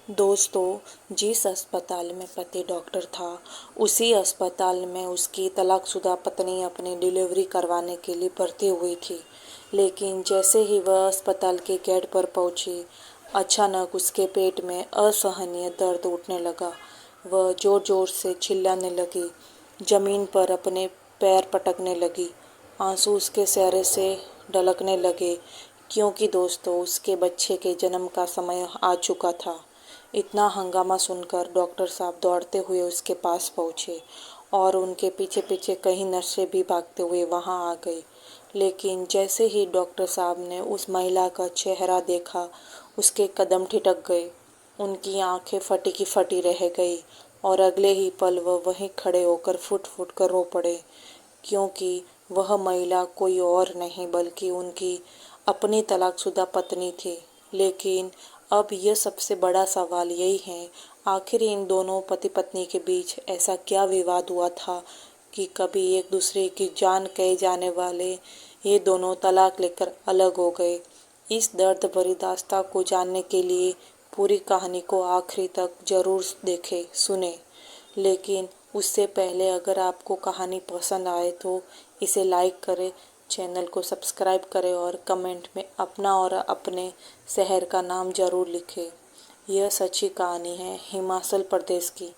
दोस्तों, जिस अस्पताल में पति डॉक्टर था, उसी अस्पताल में उसकी तलाकशुदा पत्नी अपनी डिलीवरी करवाने के लिए भर्ती हुई थी। लेकिन जैसे ही वह अस्पताल के गेट पर पहुंची, अचानक उसके पेट में असहनीय दर्द उठने लगा। वह जोर जोर से चिल्लाने लगी, जमीन पर अपने पैर पटकने लगी। आंसू उसके चेहरे से ढलकने लगे, क्योंकि दोस्तों उसके बच्चे के जन्म का समय आ चुका था। इतना हंगामा सुनकर डॉक्टर साहब दौड़ते हुए उसके पास पहुंचे और उनके पीछे पीछे कई नर्सें भी भागते हुए वहां आ गई। लेकिन जैसे ही डॉक्टर साहब ने उस महिला का चेहरा देखा, उसके कदम ठिठक गए। उनकी आंखें फटी की फटी रह गई और अगले ही पल वह वहीं खड़े होकर फुट फुट कर रो पड़े, क्योंकि वह महिला कोई और नहीं बल्कि उनकी अपनी तलाकशुदा पत्नी थी। लेकिन अब यह सबसे बड़ा सवाल यही है, आखिर इन दोनों पति पत्नी के बीच ऐसा क्या विवाद हुआ था कि कभी एक दूसरे की जान कहे जाने वाले ये दोनों तलाक लेकर अलग हो गए। इस दर्द भरी दास्तां को जानने के लिए पूरी कहानी को आखिरी तक जरूर देखें, सुने। लेकिन उससे पहले अगर आपको कहानी पसंद आए तो इसे लाइक करें, चैनल को सब्सक्राइब करें और कमेंट में अपना और अपने शहर का नाम जरूर लिखें। यह सच्ची कहानी है हिमाचल प्रदेश की।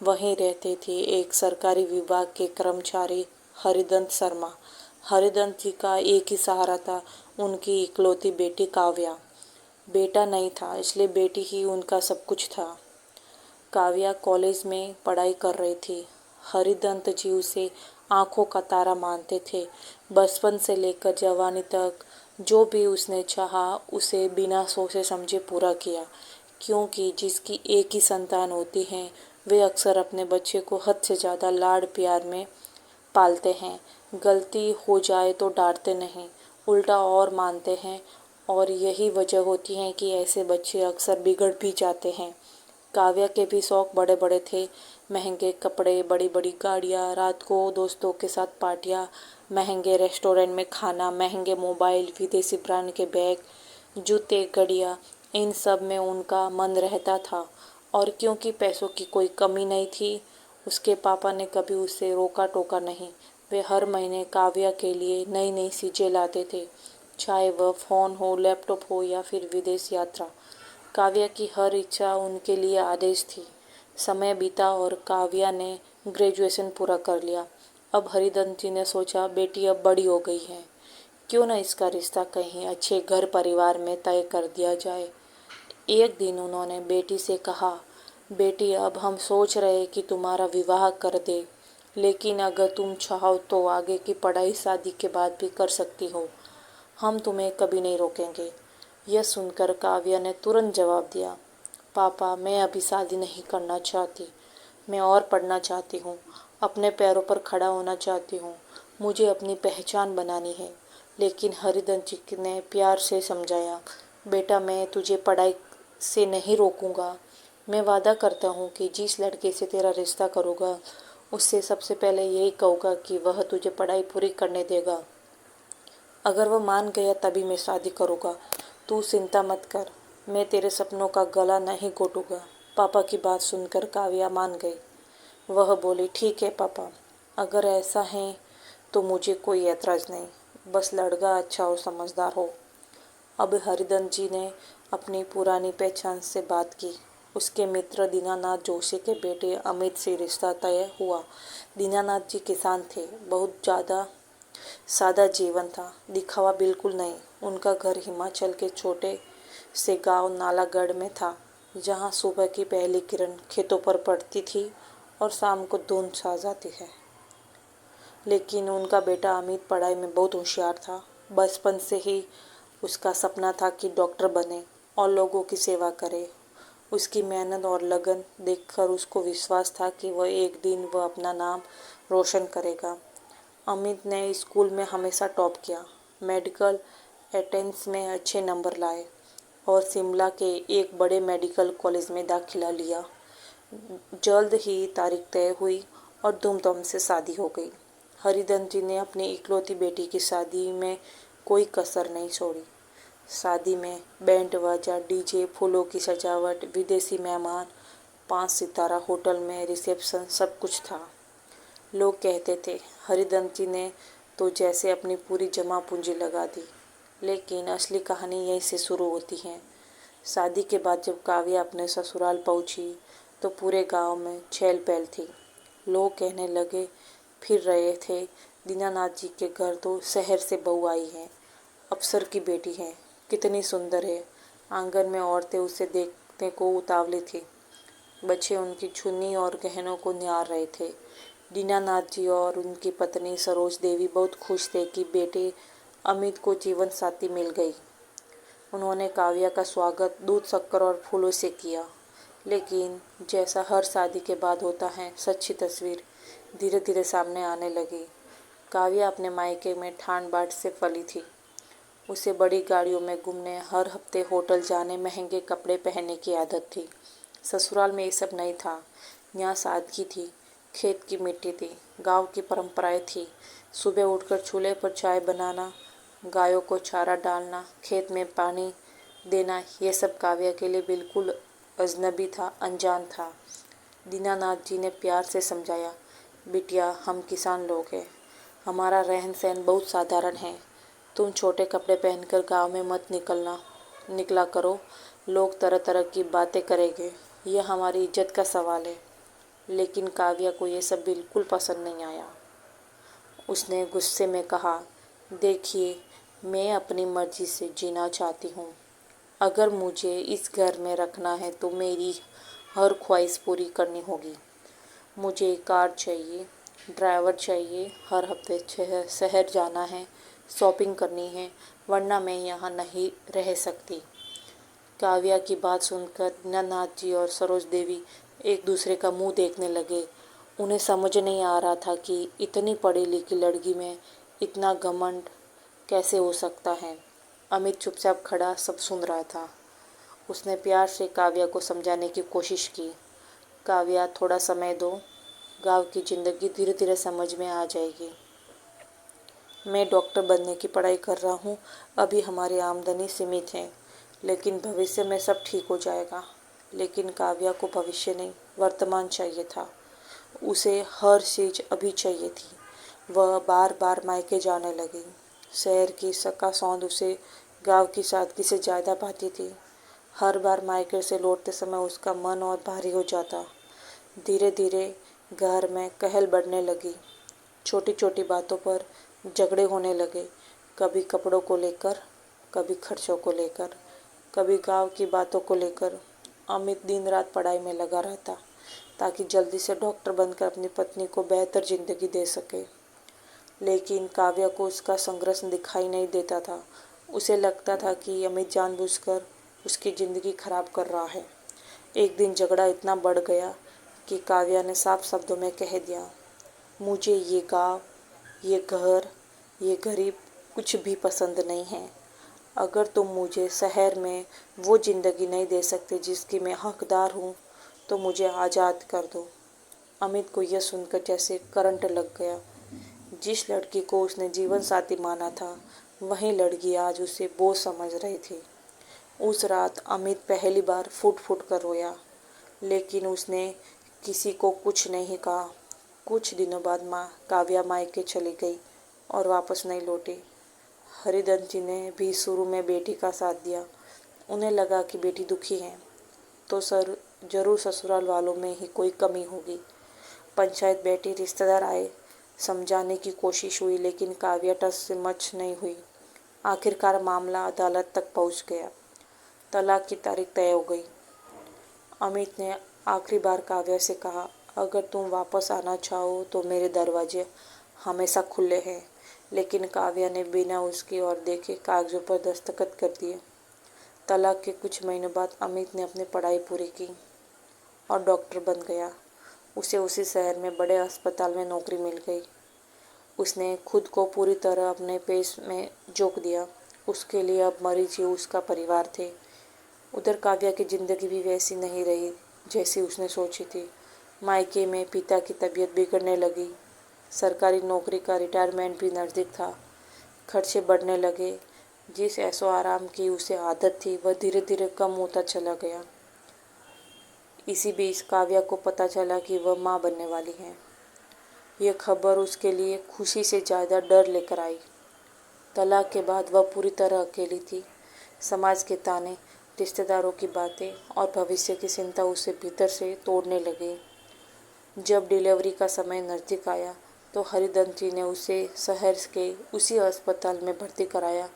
वहीं रहते थे एक सरकारी विभाग के कर्मचारी हरिदंत शर्मा। हरिदंत जी का एक ही सहारा था, उनकी इकलौती बेटी काव्या। बेटा नहीं था, इसलिए बेटी ही उनका सब कुछ था। काव्या कॉलेज में पढ़ाई कर रही थी। हरिदंत जी उसे आंखों का तारा मानते थे। बचपन से लेकर जवानी तक जो भी उसने चाहा उसे बिना सोचे समझे पूरा किया, क्योंकि जिसकी एक ही संतान होती है वे अक्सर अपने बच्चे को हद से ज़्यादा लाड़ प्यार में पालते हैं। गलती हो जाए तो डांटते नहीं, उल्टा और मानते हैं। और यही वजह होती है कि ऐसे बच्चे अक्सर बिगड़ भी जाते हैं। काव्या के भी शौक बड़े बड़े थे, महंगे कपड़े, बड़ी बड़ी गाड़ियाँ, रात को दोस्तों के साथ पार्टियाँ, महंगे रेस्टोरेंट में खाना, महंगे मोबाइल, विदेशी ब्रांड के बैग, जूते, घड़ियाँ, इन सब में उनका मन रहता था। और क्योंकि पैसों की कोई कमी नहीं थी, उसके पापा ने कभी उसे रोका टोका नहीं। वे हर महीने काव्या के लिए नई नई चीज़ें लाते थे, चाहे वह फ़ोन हो, लैपटॉप हो या फिर विदेश यात्रा। काव्या की हर इच्छा उनके लिए आदेश थी। समय बीता और काव्या ने ग्रेजुएशन पूरा कर लिया। अब हरिदंत जी ने सोचा, बेटी अब बड़ी हो गई है, क्यों न इसका रिश्ता कहीं अच्छे घर परिवार में तय कर दिया जाए। एक दिन उन्होंने बेटी से कहा, बेटी अब हम सोच रहे कि तुम्हारा विवाह कर दे, लेकिन अगर तुम चाहो तो आगे की पढ़ाई शादी के बाद भी कर सकती हो। हम तुम्हें कभी नहीं रोकेंगे। यह सुनकर काव्या ने तुरंत जवाब दिया, पापा मैं अभी शादी नहीं करना चाहती, मैं और पढ़ना चाहती हूँ, अपने पैरों पर खड़ा होना चाहती हूँ, मुझे अपनी पहचान बनानी है। लेकिन हरिदंत जी ने प्यार से समझाया, बेटा मैं तुझे पढ़ाई से नहीं रोकूंगा। मैं वादा करता हूँ कि जिस लड़के से तेरा रिश्ता करूँगा उससे सबसे पहले यही कहूँगा कि वह तुझे पढ़ाई पूरी करने देगा। अगर वह मान गया तभी मैं शादी करूँगा। तू चिंता मत कर, मैं तेरे सपनों का गला नहीं घोटूंगा। पापा की बात सुनकर काव्या मान गई। वह बोली, ठीक है पापा, अगर ऐसा है तो मुझे कोई ऐतराज़ नहीं, बस लड़का अच्छा और समझदार हो। अब हरिदंत जी ने अपनी पुरानी पहचान से बात की। उसके मित्र दीनानाथ जोशी के बेटे अमित से रिश्ता तय हुआ। दीनानाथ जी किसान थे, बहुत ज़्यादा सादा जीवन था, दिखावा बिल्कुल नहीं। उनका घर हिमाचल के छोटे से गांव नालागढ़ में था, जहां सुबह की पहली किरण खेतों पर पड़ती थी और शाम को धुंध छा जाती है। लेकिन उनका बेटा अमित पढ़ाई में बहुत होशियार था। बचपन से ही उसका सपना था कि डॉक्टर बने और लोगों की सेवा करे। उसकी मेहनत और लगन देखकर उसको विश्वास था कि वह अपना नाम रोशन करेगा। अमित ने स्कूल में हमेशा टॉप किया, मेडिकल एंट्रेंस में अच्छे नंबर लाए और शिमला के एक बड़े मेडिकल कॉलेज में दाखिला लिया। जल्द ही तारीख तय हुई और धूमधाम से शादी हो गई। हरिदंत जी ने अपनी इकलौती बेटी की शादी में कोई कसर नहीं छोड़ी। शादी में बैंड बाजा, डीजे, फूलों की सजावट, विदेशी मेहमान, 5 सितारा होटल में रिसेप्शन, सब कुछ था। लोग कहते थे हरिदंती ने तो जैसे अपनी पूरी जमा पूंजी लगा दी। लेकिन असली कहानी यहीं से शुरू होती है। शादी के बाद जब काव्या अपने ससुराल पहुंची तो पूरे गांव में चहल पहल थी। लोग कहने लगे फिर रहे थे, दीनानाथ जी के घर तो शहर से बहू आई है, अफसर की बेटी है, कितनी सुंदर है। आंगन में औरतें उसे देखने को उतावली थी। बच्चे उनकी चुन्नी और गहनों को निहार रहे थे। दीनानाथ जी और उनकी पत्नी सरोज देवी बहुत खुश थे कि बेटे अमित को जीवन साथी मिल गई। उन्होंने काव्या का स्वागत दूध, शक्कर और फूलों से किया। लेकिन जैसा हर शादी के बाद होता है, सच्ची तस्वीर धीरे धीरे सामने आने लगी। काव्या अपने मायके में ठान बाट से फली थी। उसे बड़ी गाड़ियों में घूमने, हर हफ्ते होटल जाने, महंगे कपड़े पहनने की आदत थी। ससुराल में ये सब नहीं था। यहाँ सादगी थी, खेत की मिट्टी थी, गांव की परंपराएं थी। सुबह उठकर चूल्हे पर चाय बनाना, गायों को चारा डालना, खेत में पानी देना, ये सब काव्या के लिए बिल्कुल अजनबी था, अनजान था। दीनानाथ जी ने प्यार से समझाया, बिटिया हम किसान लोग हैं, हमारा रहन सहन बहुत साधारण है। तुम छोटे कपड़े पहनकर गांव में मत निकला करो, लोग तरह तरह की बातें करेंगे, यह हमारी इज्जत का सवाल है। लेकिन काव्या को ये सब बिल्कुल पसंद नहीं आया। उसने गुस्से में कहा, देखिए मैं अपनी मर्जी से जीना चाहती हूँ। अगर मुझे इस घर में रखना है तो मेरी हर ख्वाहिश पूरी करनी होगी। मुझे कार चाहिए, ड्राइवर चाहिए, हर हफ्ते शहर जाना है, शॉपिंग करनी है, वरना मैं यहाँ नहीं रह सकती। काव्या की बात सुनकर दीनानाथ जी और सरोज देवी एक दूसरे का मुंह देखने लगे। उन्हें समझ नहीं आ रहा था कि इतनी पढ़ी लिखी लड़की में इतना घमंड कैसे हो सकता है। अमित चुपचाप खड़ा सब सुन रहा था। उसने प्यार से काव्या को समझाने की कोशिश की, काव्या थोड़ा समय दो, गांव की ज़िंदगी धीरे धीरे समझ में आ जाएगी। मैं डॉक्टर बनने की पढ़ाई कर रहा हूँ, अभी हमारी आमदनी सीमित है, लेकिन भविष्य में सब ठीक हो जाएगा। लेकिन काव्या को भविष्य नहीं, वर्तमान चाहिए था। उसे हर चीज़ अभी चाहिए थी। वह बार बार मायके जाने लगी। शहर की सौंद उसे गांव की सादगी से ज़्यादा भाती थी। हर बार मायके से लौटते समय उसका मन और भारी हो जाता। धीरे धीरे घर में कहल बढ़ने लगी। छोटी छोटी बातों पर झगड़े होने लगे, कभी कपड़ों को लेकर, कभी खर्चों को लेकर, कभी गांव की बातों को लेकर। अमित दिन रात पढ़ाई में लगा रहता ताकि जल्दी से डॉक्टर बनकर अपनी पत्नी को बेहतर ज़िंदगी दे सके। लेकिन काव्या को उसका संघर्ष दिखाई नहीं देता था। उसे लगता था कि अमित जानबूझकर उसकी ज़िंदगी खराब कर रहा है। एक दिन झगड़ा इतना बढ़ गया कि काव्या ने साफ शब्दों में कह दिया, मुझे ये गांव, ये घर, ये गरीब कुछ भी पसंद नहीं है। अगर तुम मुझे शहर में वो ज़िंदगी नहीं दे सकते जिसकी मैं हकदार हूँ, तो मुझे आज़ाद कर दो। अमित को यह सुनकर जैसे करंट लग गया। जिस लड़की को उसने जीवन साथी माना था, वही लड़की आज उसे बोझ समझ रही थी। उस रात अमित पहली बार फूट फूट कर रोया, लेकिन उसने किसी को कुछ नहीं कहा। कुछ दिनों बाद काव्या मायके चली गई और वापस नहीं लौटी। हरिदंत जी ने भी शुरू में बेटी का साथ दिया। उन्हें लगा कि बेटी दुखी है तो जरूर ससुराल वालों में ही कोई कमी होगी। पंचायत बैठी, रिश्तेदार आए, समझाने की कोशिश हुई, लेकिन काव्या टस से मच नहीं हुई। आखिरकार मामला अदालत तक पहुंच गया। तलाक की तारीख तय हो गई। अमित ने आखिरी बार काव्या से कहा, अगर तुम वापस आना चाहो तो मेरे दरवाजे हमेशा खुले हैं। लेकिन काव्या ने बिना उसकी ओर देखे कागजों पर दस्तखत कर दिए। तलाक के कुछ महीनों बाद अमित ने अपनी पढ़ाई पूरी की और डॉक्टर बन गया। उसे उसी शहर में बड़े अस्पताल में नौकरी मिल गई। उसने खुद को पूरी तरह अपने पेश में झोंक दिया। उसके लिए अब मरीज ही उसका परिवार थे। उधर काव्या की ज़िंदगी भी वैसी नहीं रही जैसी उसने सोची थी। मायके में पिता की तबीयत बिगड़ने लगी। सरकारी नौकरी का रिटायरमेंट भी नज़दीक था। खर्चे बढ़ने लगे। जिस ऐशो आराम की उसे आदत थी वह धीरे धीरे कम होता चला गया। इसी बीच काव्या को पता चला कि वह माँ बनने वाली है। यह खबर उसके लिए खुशी से ज़्यादा डर लेकर आई। तलाक के बाद वह पूरी तरह अकेली थी। समाज के ताने, रिश्तेदारों की बातें और भविष्य की चिंता उसे भीतर से तोड़ने लगे। जब डिलीवरी का समय नज़दीक आया तो हरिदंती ने उसे शहर के उसी अस्पताल में भर्ती कराया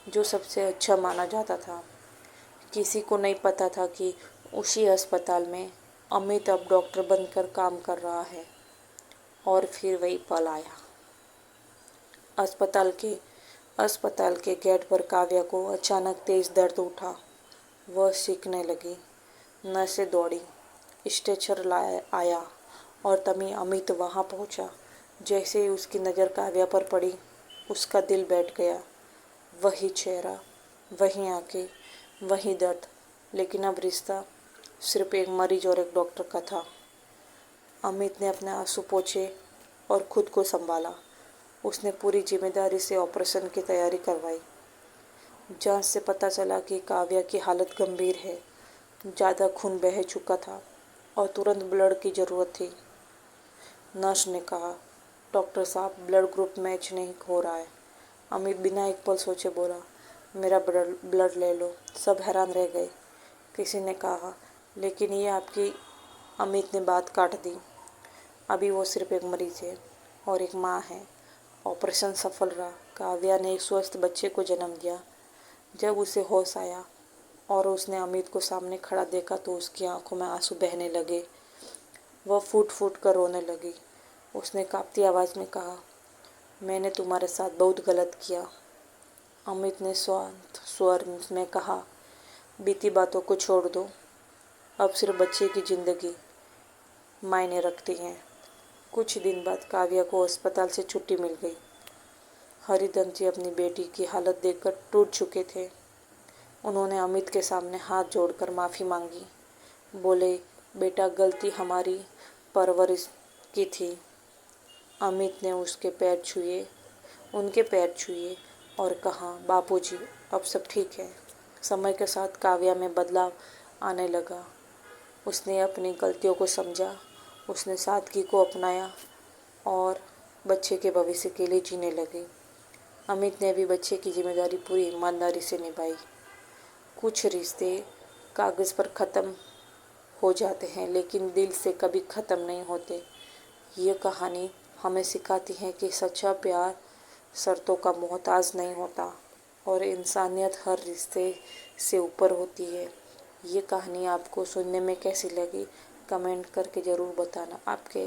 जो सबसे अच्छा माना जाता था। किसी को नहीं पता था कि उसी अस्पताल में अमित अब डॉक्टर बनकर काम कर रहा है। और फिर वही पल आया। अस्पताल के गेट पर काव्या को अचानक तेज दर्द उठा। वह चीखने लगी। नर्सें दौड़ी, स्ट्रेचर लाया आया और तभी अमित वहां पहुंचा। जैसे ही उसकी नज़र काव्या पर पड़ी, उसका दिल बैठ गया। वही चेहरा, वही आंखें, वही दर्द, लेकिन अब रिश्ता सिर्फ एक मरीज और एक डॉक्टर का था। अमित ने अपने आंसू पोंछे और खुद को संभाला। उसने पूरी जिम्मेदारी से ऑपरेशन की तैयारी करवाई। जांच से पता चला कि काव्या की हालत गंभीर है। ज़्यादा खून बह चुका था और तुरंत ब्लड की ज़रूरत थी। नर्स ने कहा, डॉक्टर साहब, ब्लड ग्रुप मैच नहीं हो रहा है। अमित बिना एक पल सोचे बोला, मेरा ब्लड ले लो। सब हैरान रह गए। किसी ने कहा, लेकिन ये आपकी। अमित ने बात काट दी। अभी वो सिर्फ एक मरीज है और एक माँ है। ऑपरेशन सफल रहा। काव्या ने एक स्वस्थ बच्चे को जन्म दिया। जब उसे होश आया और उसने अमित को सामने खड़ा देखा तो उसकी आंखों में आंसू बहने लगे। वह फूट फूट कर रोने लगी। उसने कांपती आवाज़ में कहा, मैंने तुम्हारे साथ बहुत गलत किया। अमित ने शांत स्वर में कहा, बीती बातों को छोड़ दो। अब सिर्फ बच्चे की ज़िंदगी मायने रखती है। कुछ दिन बाद काव्या को अस्पताल से छुट्टी मिल गई। हरिदंती अपनी बेटी की हालत देखकर टूट चुके थे। उन्होंने अमित के सामने हाथ जोड़कर माफ़ी मांगी। बोले, बेटा, गलती हमारी परवरिश की थी। अमित ने उनके पैर छुए और कहा, बापूजी, अब सब ठीक है। समय के साथ काव्या में बदलाव आने लगा। उसने अपनी गलतियों को समझा, उसने सादगी को अपनाया और बच्चे के भविष्य के लिए जीने लगे। अमित ने भी बच्चे की जिम्मेदारी पूरी ईमानदारी से निभाई। कुछ रिश्ते कागज़ पर ख़त्म हो जाते हैं लेकिन दिल से कभी ख़त्म नहीं होते। ये कहानी हमें सिखाती है कि सच्चा प्यार शर्तों का मोहताज नहीं होता और इंसानियत हर रिश्ते से ऊपर होती है। ये कहानी आपको सुनने में कैसी लगी, कमेंट करके ज़रूर बताना। आपके